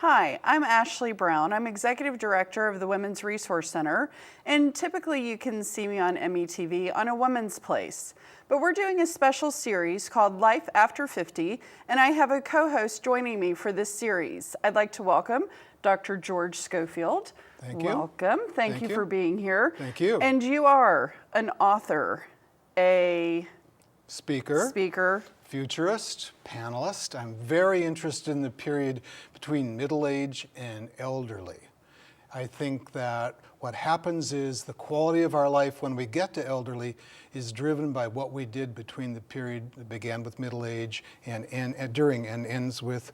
Hi, I'm Ashley Brown. I'm Executive Director of the Women's Resource Center, and typically you can see me on METV on A Woman's Place. But we're doing a special series called Life After 50, and I have a co-host joining me for this series. I'd like to welcome Dr. George Schofield. Thank you. Welcome. Thank you for being here. Thank you. And you are an author, a speaker, futurist, panelist. I'm very interested in the period between middle age and elderly. I think that what happens is the quality of our life when we get to elderly is driven by what we did between the period that began with middle age and ends with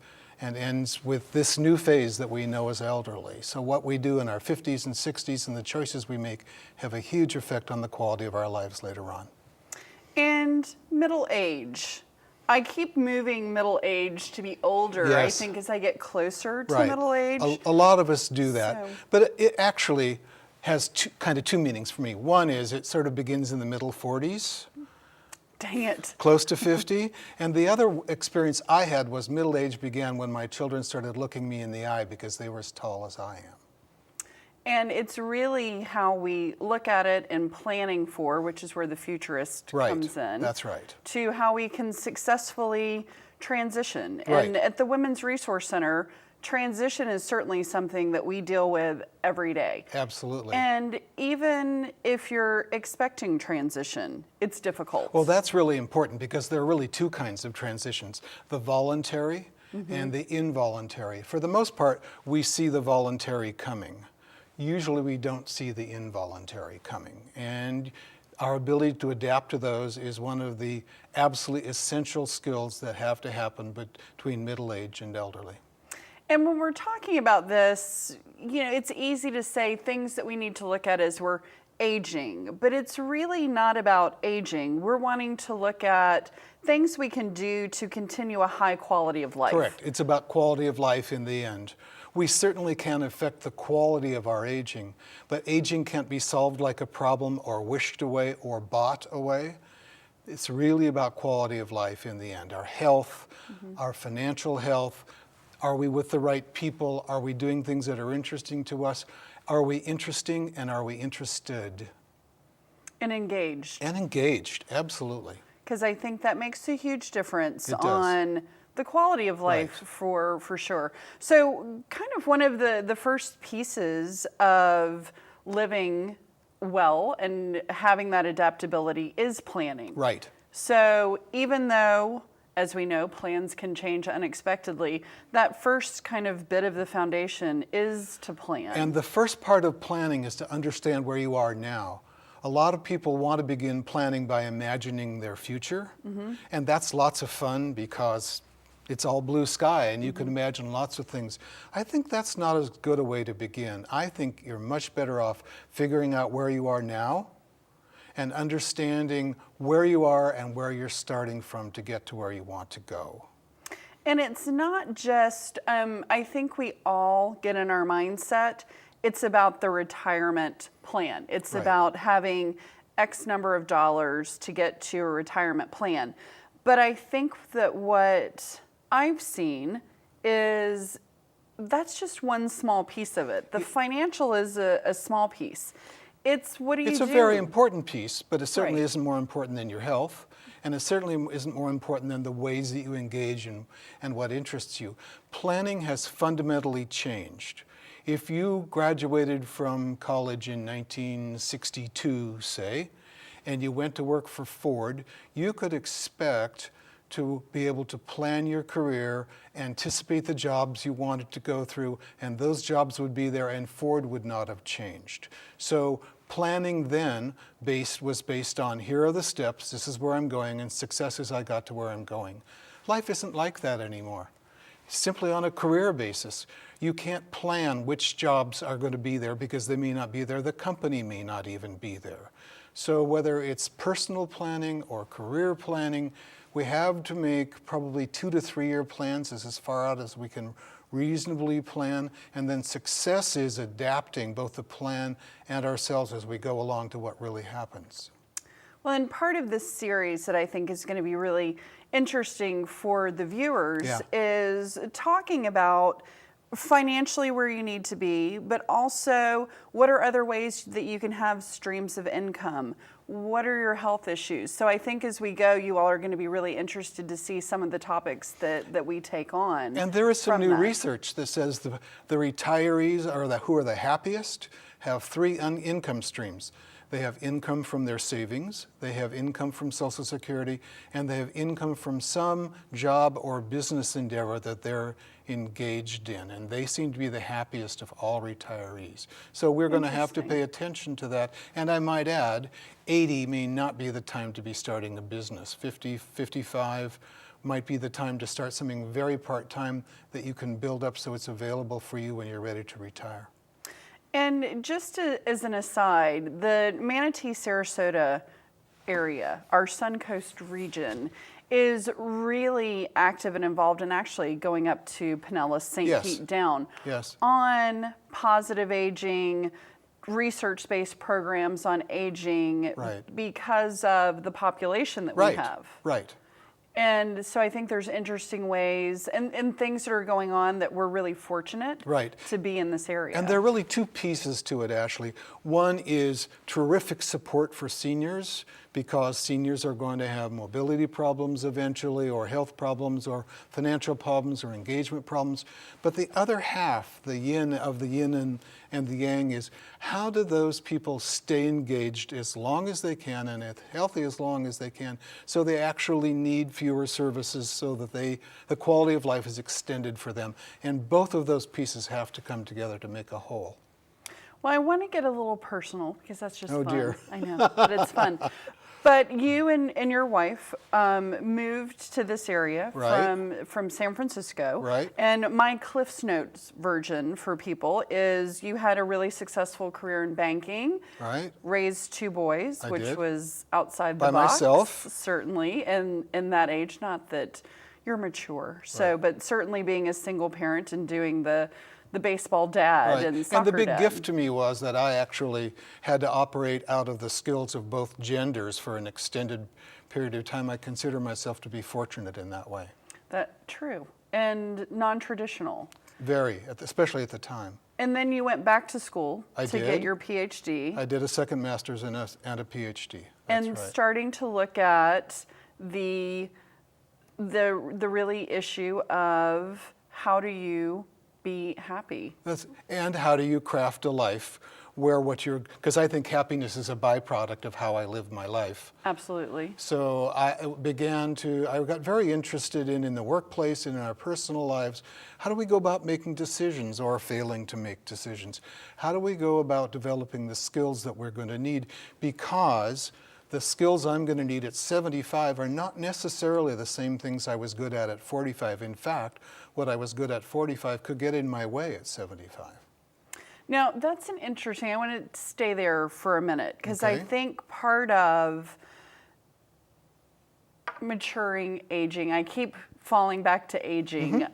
this new phase that we know as elderly. So what we do in our 50s and 60s and the choices we make have a huge effect on the quality of our lives later on. And middle age. I keep moving middle age to be older, Yes. I think, as I get closer to middle age. A lot of us do that. So. But it actually has two meanings for me. One is it sort of begins in the middle 40s. Dang it. Close to 50. And the other experience I had was middle age began when my children started looking me in the eye because they were as tall as I am. And it's really how we look at it and planning for, which is where the futurist comes in. That's right. To how we can successfully transition. Right. And at the Women's Resource Center, transition is certainly something that we deal with every day. Absolutely. And even if you're expecting transition, it's difficult. Well, that's really important because there are really two kinds of transitions, the voluntary and the involuntary. For the most part, we see the voluntary coming. Usually we don't see the involuntary coming. And our ability to adapt to those is one of the absolutely essential skills that have to happen between middle age and elderly. And when we're talking about this, it's easy to say things that we need to look at as we're aging, but it's really not about aging. We're wanting to look at things we can do to continue a high quality of life. Correct. It's about quality of life in the end. We certainly can affect the quality of our aging, but aging can't be solved like a problem or wished away or bought away. It's really about quality of life in the end. Our health, our financial health. Are we with the right people? Are we doing things that are interesting to us? Are we interesting and are we interested? And engaged. And engaged, absolutely. Because I think that makes a huge difference It does. on the quality of life for sure. So kind of one of the first pieces of living well and having that adaptability is planning. Right. So even though, as we know, plans can change unexpectedly, that first kind of bit of the foundation is to plan. And the first part of planning is to understand where you are now. A lot of people want to begin planning by imagining their future, and that's lots of fun because it's all blue sky and you can imagine lots of things. I think that's not as good a way to begin. I think you're much better off figuring out where you are now and understanding where you are and where you're starting from to get to where you want to go. And it's not just, I think we all get in our mindset, it's about the retirement plan. It's about having X number of dollars to get to a retirement plan. But I think that what I've seen is that's just one small piece of it. The financial is a small piece. It's what do you do? It's a very important piece, but it certainly isn't more important than your health. And it certainly isn't more important than the ways that you engage in and what interests you. Planning has fundamentally changed. If you graduated from college in 1962, say, and you went to work for Ford, you could expect to be able to plan your career, anticipate the jobs you wanted to go through, and those jobs would be there and Ford would not have changed. So planning then was based on, here are the steps, this is where I'm going, and success is I got to where I'm going. Life isn't like that anymore. simply on a career basis. You can't plan which jobs are going to be there because they may not be there. The company may not even be there. So whether it's personal planning or career planning, we have to make probably 2 to 3 year plans as far out as we can reasonably plan. And then success is adapting both the plan and ourselves as we go along to what really happens. Well, and part of this series that I think is going to be really interesting for the viewers is talking about financially where you need to be, but also what are other ways that you can have streams of income? What are your health issues? So I think as we go, you all are going to be really interested to see some of the topics that we take on. And there is some new that. research that says the retirees who are the happiest have 3 income streams. They have income from their savings, they have income from Social Security, and they have income from some job or business endeavor that they're engaged in. And they seem to be the happiest of all retirees. So we're going to have to pay attention to that. And I might add, 80 may not be the time to be starting a business. 50, 55 might be the time to start something very part-time that you can build up so it's available for you when you're ready to retire. And just as an aside, the Manatee, Sarasota area, our Suncoast region, is really active and involved in actually going up to Pinellas, St. Pete down on positive aging, research-based programs on aging because of the population that we have. And so I think there's interesting ways and things that are going on that we're really fortunate to be in this area. And there are really 2 pieces to it, Ashley. One is terrific support for seniors, because seniors are going to have mobility problems eventually, or health problems, or financial problems, or engagement problems. But the other half, the yin of the yin and the yang, is how do those people stay engaged as long as they can and healthy as long as they can, so they actually need fewer services so that the quality of life is extended for them. And both of those pieces have to come together to make a whole. Well, I want to get a little personal because that's just fun. Oh dear. I know, but it's fun. But you and your wife moved to this area from San Francisco. And my Cliff's Notes version for people is you had a really successful career in banking. Raised 2 boys, which was outside the box. By myself. Certainly, in that age. Not that you're mature. So, but certainly being a single parent and doing the baseball dad and soccer And the big dad. gift to me was that I actually had to operate out of the skills of both genders for an extended period of time. I consider myself to be fortunate in that way. True. And non-traditional. Very, especially at the time. And then you went back to school to get your PhD. I did a second master's and a PhD. And starting to look at the really issue of how do you be happy. And how do you craft a life where because I think happiness is a byproduct of how I live my life. Absolutely. So I got very interested in the workplace and in our personal lives, how do we go about making decisions or failing to make decisions? How do we go about developing the skills that we're going to need? Because the skills I'm going to need at 75 are not necessarily the same things I was good at 45. In fact, what I was good at 45 could get in my way at 75. Now, that's an interesting, I want to stay there for a minute, because I think part of maturing, aging, I keep falling back to aging,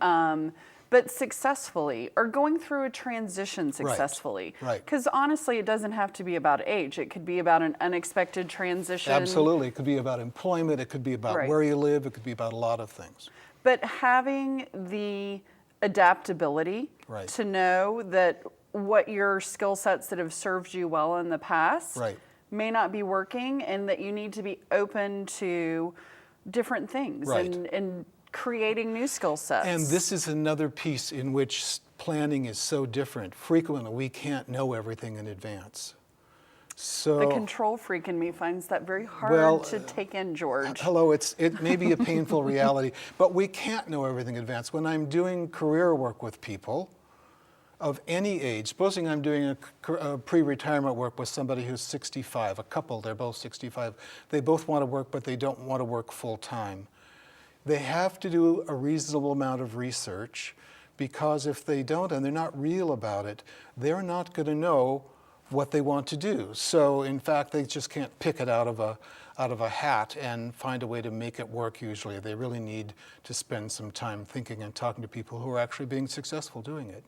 but successfully, or going through a transition successfully. Because honestly, it doesn't have to be about age. It could be about an unexpected transition. Absolutely. It could be about employment. It could be about where you live. It could be about a lot of things. But having the adaptability to know that what your skill sets that have served you well in the past may not be working, and that you need to be open to different things and creating new skill sets. And this is another piece in which planning is so different. Frequently, we can't know everything in advance. So, the control freak in me finds that very hard to take in, George. Hello, it may be a painful reality, but we can't know everything in advance. When I'm doing career work with people of any age, supposing I'm doing a pre-retirement work with somebody who's 65, a couple, they're both 65, they both want to work, but they don't want to work full time. They have to do a reasonable amount of research, because if they don't and they're not real about it, they're not going to know what they want to do. So in fact, they just can't pick it out of a hat and find a way to make it work usually. They really need to spend some time thinking and talking to people who are actually being successful doing it.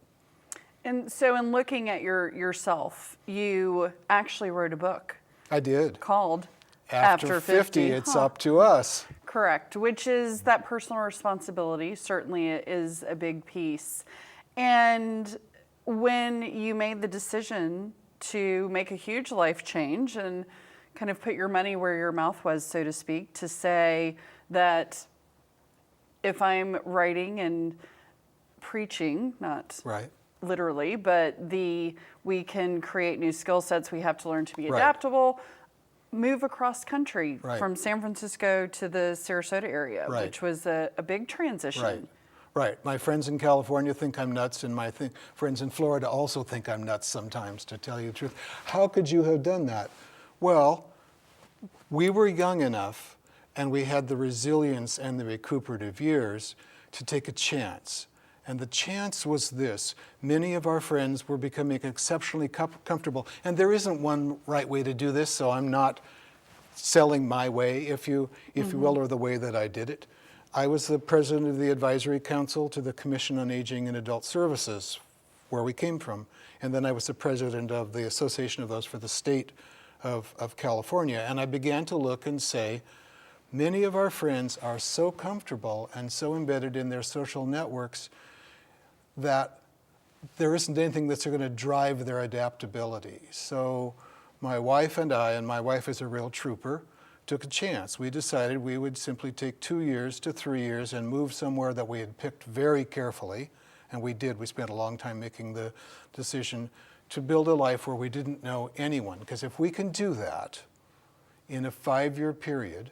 And so in looking at yourself, you actually wrote a book I did. called After 50, it's Huh. up to us. Correct, which is that personal responsibility certainly is a big piece. And when you made the decision to make a huge life change and kind of put your money where your mouth was, so to speak, to say that if I'm writing and preaching, not Right. literally, but we can create new skill sets, we have to learn to be Right. adaptable, move across country Right. from San Francisco to the Sarasota area, Right. which was a big transition. Right. Right. My friends in California think I'm nuts, and my friends in Florida also think I'm nuts sometimes, to tell you the truth. How could you have done that? Well, we were young enough, and we had the resilience and the recuperative years to take a chance. And the chance was this. Many of our friends were becoming exceptionally comfortable. And there isn't one right way to do this, so I'm not selling my way, if you will, or the way that I did it. I was the president of the advisory council to the Commission on Aging and Adult Services, where we came from. And then I was the president of the Association of those for the state of California. And I began to look and say, many of our friends are so comfortable and so embedded in their social networks that there isn't anything that's going to drive their adaptability. So my wife and my wife is a real trooper, took a chance. We decided we would simply take 2 years to 3 years and move somewhere that we had picked very carefully, and we did. We spent a long time making the decision to build a life where we didn't know anyone. Because if we can do that in a 5-year period,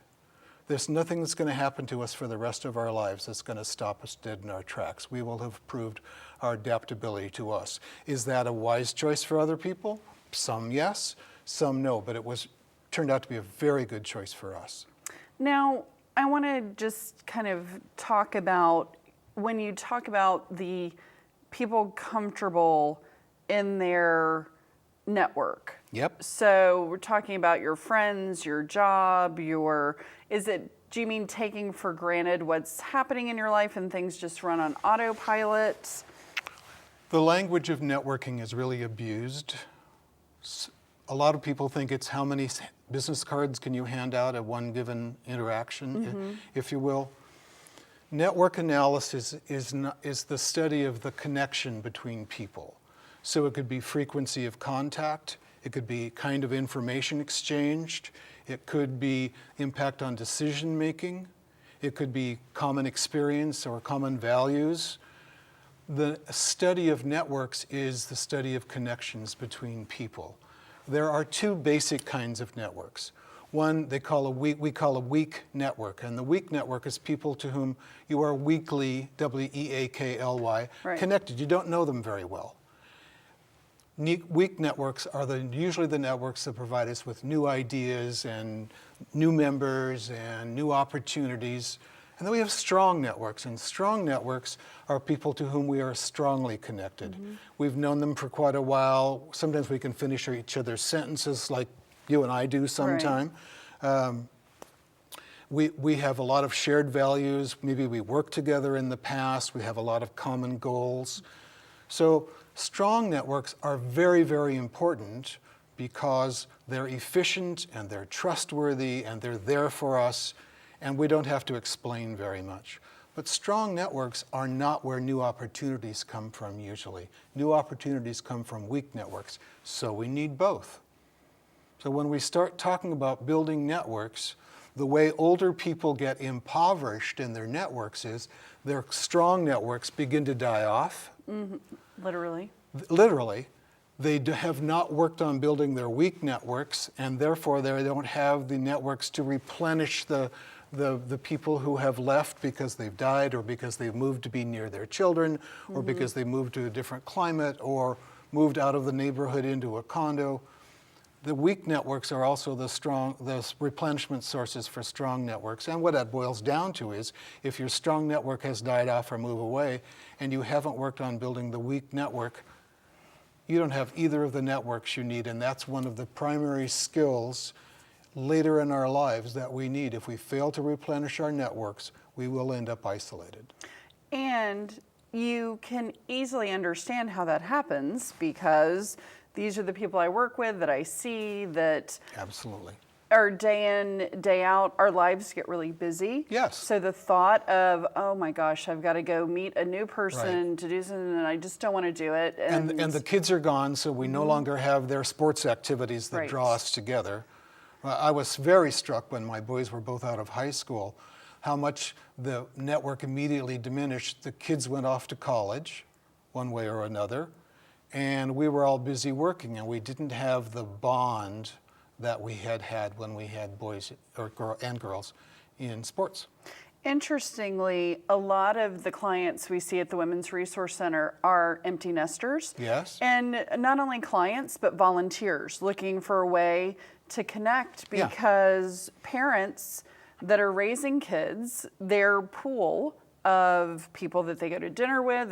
there's nothing that's going to happen to us for the rest of our lives that's going to stop us dead in our tracks. We will have proved our adaptability to us. Is that a wise choice for other people? Some yes, some no, but turned out to be a very good choice for us. Now, I want to just kind of talk about, when you talk about the people comfortable in their network. Yep. So we're talking about your friends, your job, do you mean taking for granted what's happening in your life and things just run on autopilot? The language of networking is really abused. A lot of people think it's how many business cards can you hand out at one given interaction, if you will. Network analysis is the study of the connection between people. So it could be frequency of contact, it could be kind of information exchanged, it could be impact on decision making, it could be common experience or common values. The study of networks is the study of connections between people. There are 2 basic kinds of networks. One we call a weak network, and the weak network is people to whom you are weakly, W-E-A-K-L-Y, Right. connected. You don't know them very well. Weak networks are usually the networks that provide us with new ideas and new members and new opportunities. And then we have strong networks, and strong networks are people to whom we are strongly connected. We've known them for quite a while. Sometimes we can finish each other's sentences like you and I do sometime. We have a lot of shared values. Maybe we worked together in the past. We have a lot of common goals. So strong networks are very, very important because they're efficient and they're trustworthy and they're there for us, and we don't have to explain very much. But strong networks are not where new opportunities come from usually. New opportunities come from weak networks, so we need both. So when we start talking about building networks, the way older people get impoverished in their networks is their strong networks begin to die off. Literally. Literally. They have not worked on building their weak networks, and therefore they don't have the networks to replenish the people who have left because they've died or because they've moved to be near their children or because they moved to a different climate or moved out of the neighborhood into a condo. The weak networks are also the replenishment sources for strong networks. And what that boils down to is, if your strong network has died off or moved away, and you haven't worked on building the weak network, you don't have either of the networks you need. And that's one of the primary skills later in our lives that we need. If we fail to replenish our networks, we will end up isolated. And you can easily understand how that happens, because these are the people I work with, that I see, that Absolutely. are day in, day out. Our lives get really busy. Yes. So the thought of, oh my gosh, I've got to go meet a new person to do something, and I just don't want to do it. And the kids are gone, so we no longer have their sports activities that Right. draw us together. I was very struck when my boys were both out of high school, how much the network immediately diminished. The kids went off to college, one way or another, and we were all busy working, and we didn't have the bond that we had when we had boys and girls in sports. Interestingly, a lot of the clients we see at the Women's Resource Center are empty nesters. Yes. And not only clients, but volunteers looking for a way to connect, Yeah. because parents that are raising kids, their pool of people that they go to dinner with,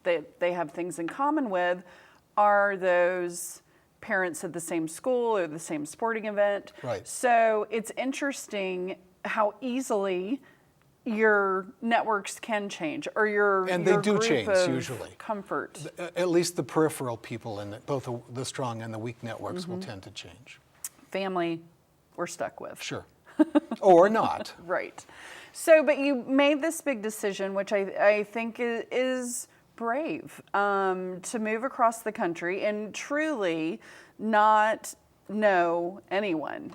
that they have things in common with, are those parents at the same school or the same sporting event. Right. So it's interesting how easily your networks can change, or And your they do group change, of usually. comfort. At least the peripheral people in both the strong and the weak networks will tend to change. Family, we're stuck with. Sure. Or not. Right. So, but you made this big decision, which I think is brave, to move across the country and truly not know anyone.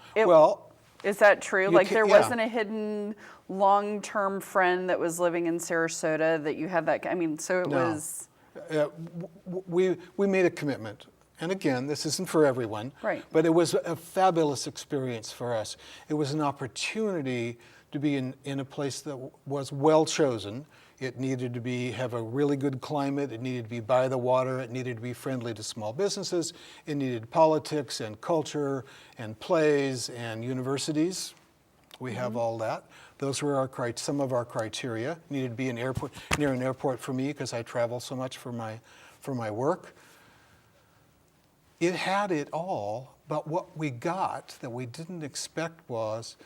Is that true? Like there wasn't a hidden long-term friend that was living in Sarasota that you had that, I mean, so it was. We made a commitment. And again, this isn't for everyone, Right. but it was a fabulous experience for us. It was an opportunity to be in a place that was well chosen. It needed to have a really good climate. It needed to be by the water. It needed to be friendly to small businesses. It needed politics and culture and plays and universities. We have all that. Those were some of our criteria. Needed to be near an airport for me, because I travel so much for my work. It had it all, but what we got that we didn't expect was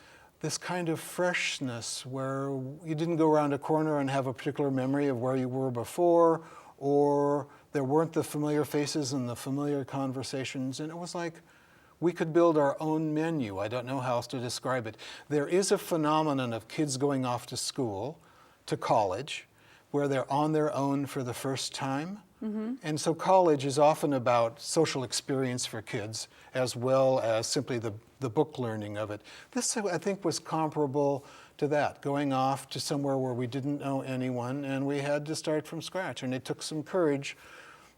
this kind of freshness, where you didn't go around a corner and have a particular memory of where you were before, or there weren't the familiar faces and the familiar conversations, and it was like we could build our own menu. I don't know how else to describe it. There is a phenomenon of kids going off to school, to college, where they're on their own for the first time. And so college is often about social experience for kids, as well as simply the book learning of it. This, I think, was comparable to that, going off to somewhere where we didn't know anyone and we had to start from scratch. And it took some courage,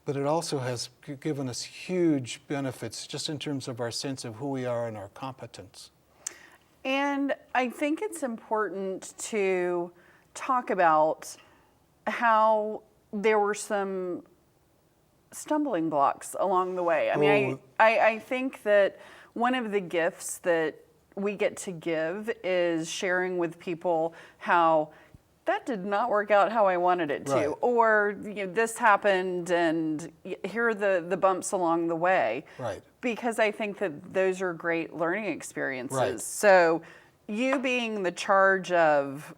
but it also has given us huge benefits just in terms of our sense of who we are and our competence. And I think it's important to talk about how there were some stumbling blocks along the way. I mean, I think that one of the gifts that we get to give is sharing with people how that did not work out how I wanted it to, Right. or this happened and here are the bumps along the way. Right. Because I think that those are great learning experiences. Right. So you being the charge of,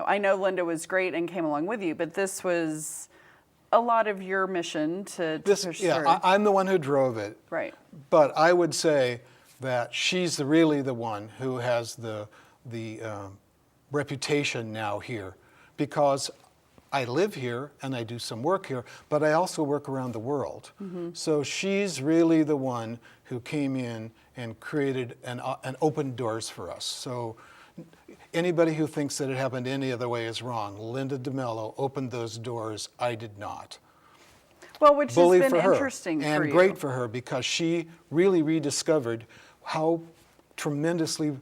I know Linda was great and came along with you, but this was a lot of your mission to push through. I'm the one who drove it. Right. But I would say that she's really the one who has the reputation now here, because I live here and I do some work here, but I also work around the world. So she's really the one who came in and created and opened doors for us. So anybody who thinks that it happened any other way is wrong. Linda DeMello opened those doors. I did not. Well, which Bully has been for her, interesting for and you. great for her, because she really rediscovered how tremendously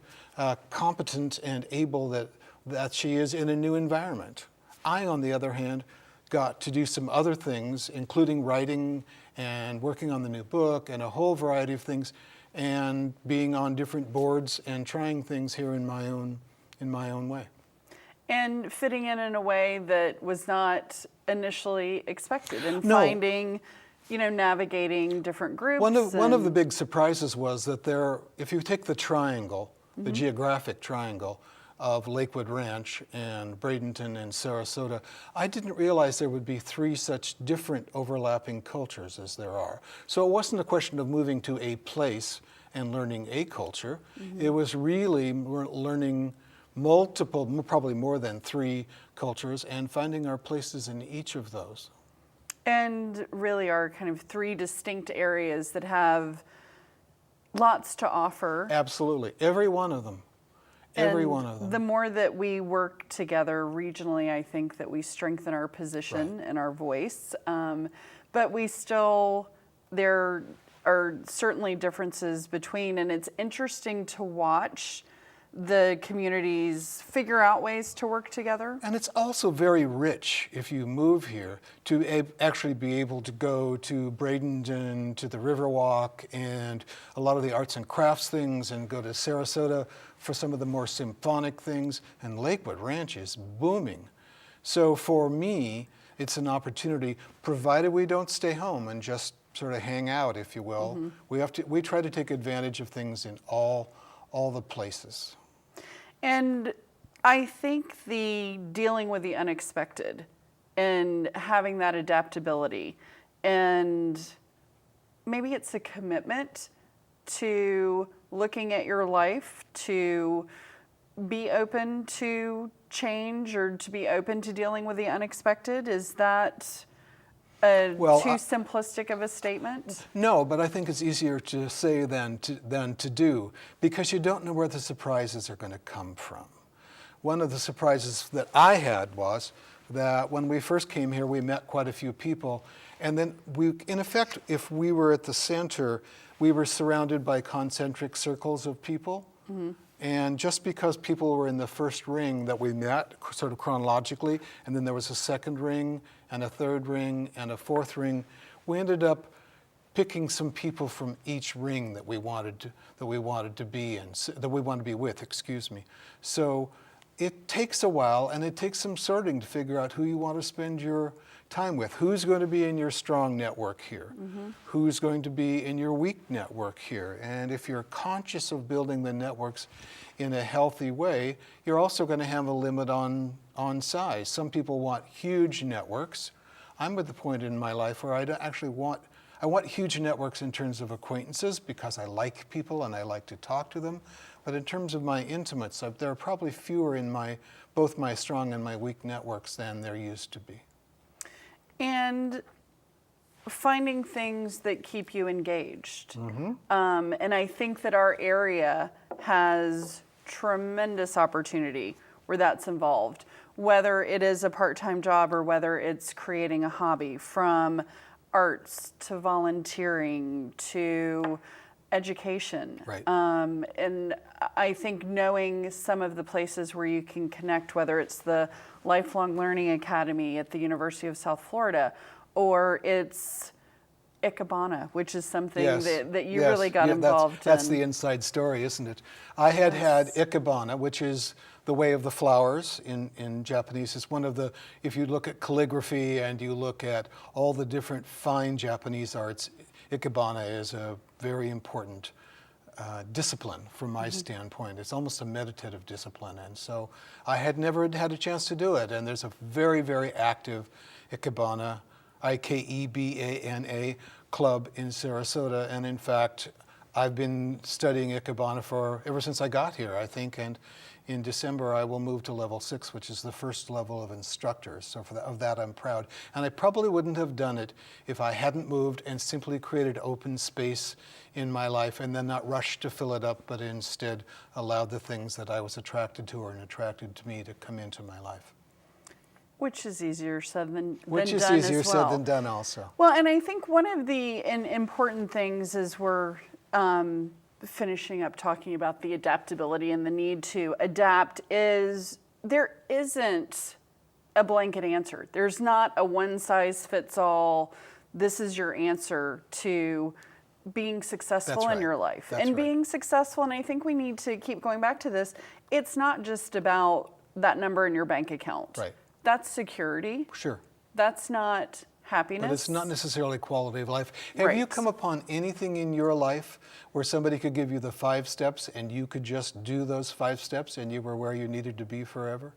competent and able that she is in a new environment. I, on the other hand, got to do some other things, including writing and working on the new book and a whole variety of things. and being on different boards and trying things here in my own way. And fitting in a way that was not initially expected, and No. finding, navigating different groups. One of the big surprises was that if you take the triangle, the geographic triangle of Lakewood Ranch and Bradenton and Sarasota, I didn't realize there would be 3 such different overlapping cultures as there are. So it wasn't a question of moving to a place and learning a culture. It was really learning multiple, probably more than 3 cultures, and finding our places in each of those. And really are kind of 3 distinct areas that have lots to offer. Absolutely, every one of them. Every And one of them. the more that we work together regionally, I think that we strengthen our position and our voice. But there are certainly differences between, and it's interesting to watch the communities figure out ways to work together. And it's also very rich if you move here to actually be able to go to Bradenton, to the Riverwalk, and a lot of the arts and crafts things, and go to Sarasota for some of the more symphonic things. And Lakewood Ranch is booming. So for me, it's an opportunity, provided we don't stay home and just sort of hang out, if you will. We try to take advantage of things in all the places. And I think the dealing with the unexpected and having that adaptability, and maybe it's a commitment to looking at your life, to be open to change or to be open to dealing with the unexpected. Is that too simplistic of a statement? No, but I think it's easier to say than to do, because you don't know where the surprises are going to come from. One of the surprises that I had was that when we first came here, we met quite a few people, and then in effect, if we were at the center, we were surrounded by concentric circles of people. And just because people were in the first ring that we met, sort of chronologically, and then there was a second ring, and a third ring, and a fourth ring, we ended up picking some people from each ring that we wanted to be in, that we wanted to be with, excuse me. So it takes a while, and it takes some sorting to figure out who you want to spend your time with. Who's going to be in your strong network here? Who's going to be in your weak network here? And if you're conscious of building the networks in a healthy way, you're also going to have a limit on size. Some people want huge networks. I'm at the point in my life where I want huge networks in terms of acquaintances, because I like people and I like to talk to them. But in terms of my intimates, there are probably fewer in both my strong and my weak networks than there used to be. And finding things that keep you engaged. And I think that our area has tremendous opportunity where that's involved, whether it is a part-time job or whether it's creating a hobby, from arts to volunteering to education. Right. And I think knowing some of the places where you can connect, whether it's the Lifelong Learning Academy at the University of South Florida, or it's Ikebana, which is something that you really got involved in. That's the inside story, isn't it? I had Ikebana, which is the way of the flowers in Japanese. It's one of the, if you look at calligraphy and you look at all the different fine Japanese arts, Ikebana is a very important discipline from my standpoint. It's almost a meditative discipline. And so I had never had a chance to do it. And there's a very, very active Ikebana, Ikebana club in Sarasota. And in fact, I've been studying Ikebana ever since I got here, I think. And in December, I will move to level 6, which is the first level of instructors. So of that, I'm proud. And I probably wouldn't have done it if I hadn't moved and simply created open space in my life and then not rushed to fill it up, but instead allowed the things that I was attracted to or attracted to me to come into my life. Which is easier said than done. Which is easier said than done also. Well, and I think one of the important things as we're finishing up talking about the adaptability and the need to adapt is there isn't a blanket answer. There's not a one size fits all, this is your answer to being successful That's in right. your life. That's And right. being successful, and I think we need to keep going back to this, it's not just about that number in your bank account. Right. That's security. Sure. That's not happiness. But it's not necessarily quality of life. Have you Right. come upon anything in your life where somebody could give you the 5 steps and you could just do those 5 steps and you were where you needed to be forever?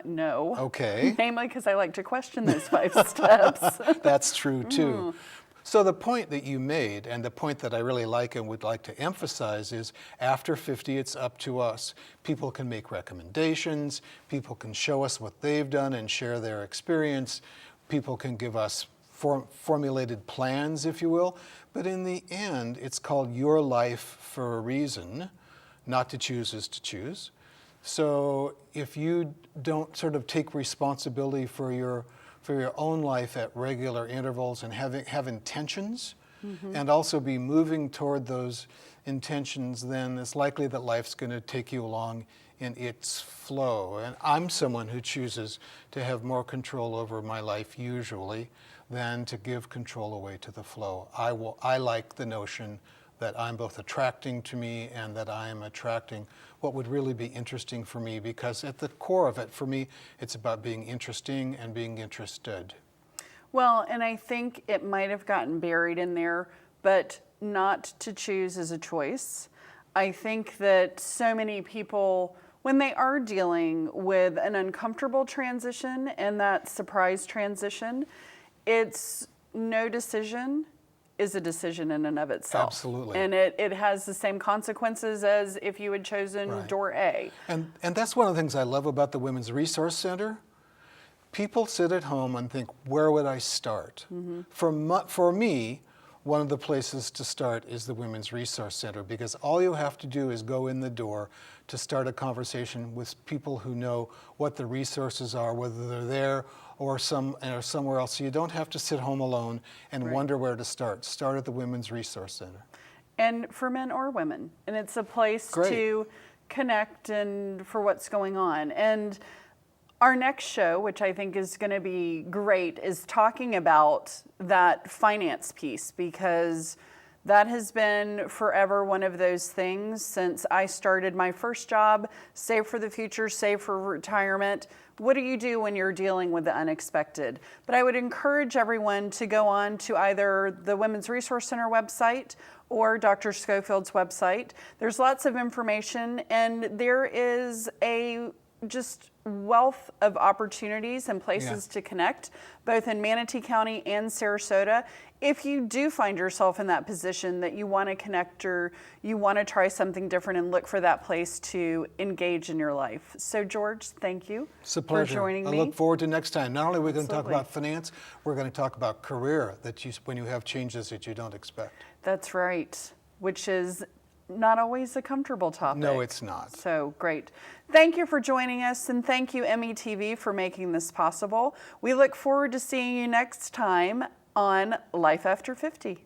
No. Okay. Namely because I like to question those 5 steps. That's true too. So the point that you made, and the point that I really like and would like to emphasize, is after 50, it's up to us. People can make recommendations, people can show us what they've done and share their experience, people can give us formulated plans, if you will, but in the end, it's called your life for a reason. Not to choose is to choose. So if you don't sort of take responsibility for your own life at regular intervals and have intentions, and also be moving toward those intentions, then it's likely that life's going to take you along in its flow. And I'm someone who chooses to have more control over my life usually than to give control away to the flow. I like the notion that I'm both attracting to me and that I am attracting what would really be interesting for me, because at the core of it, for me, it's about being interesting and being interested. Well, and I think it might have gotten buried in there, but not to choose is a choice. I think that so many people, when they are dealing with an uncomfortable transition and that surprise transition, it's no decision is a decision in and of itself. Absolutely. And it has the same consequences as if you had chosen Right. door A. And that's one of the things I love about the Women's Resource Center. People sit at home and think, where would I start? For me, one of the places to start is the Women's Resource Center, because all you have to do is go in the door to start a conversation with people who know what the resources are, whether they're there or somewhere else. So you don't have to sit home alone and wonder where to start. Start at the Women's Resource Center. And for men or women. And it's a place Great. to connect and for what's going on. And our next show, which I think is going to be great, is talking about that finance piece, because that has been forever one of those things since I started my first job. Save for the future, save for retirement. What do you do when you're dealing with the unexpected? But I would encourage everyone to go on to either the Women's Resource Center website or Dr. Schofield's website. There's lots of information, and there is a just wealth of opportunities and places to connect, both in Manatee County and Sarasota. If you do find yourself in that position that you want to connect or you want to try something different and look for that place to engage in your life. So George, thank you It's a for pleasure. joining I me. look forward to next time. Not only are we going to talk Absolutely. about finance, we're going to talk about career, when you have changes that you don't expect. That's right, which is not always a comfortable topic. No, it's not. So great. Thank you for joining us, and thank you, METV, for making this possible. We look forward to seeing you next time on Life After 50.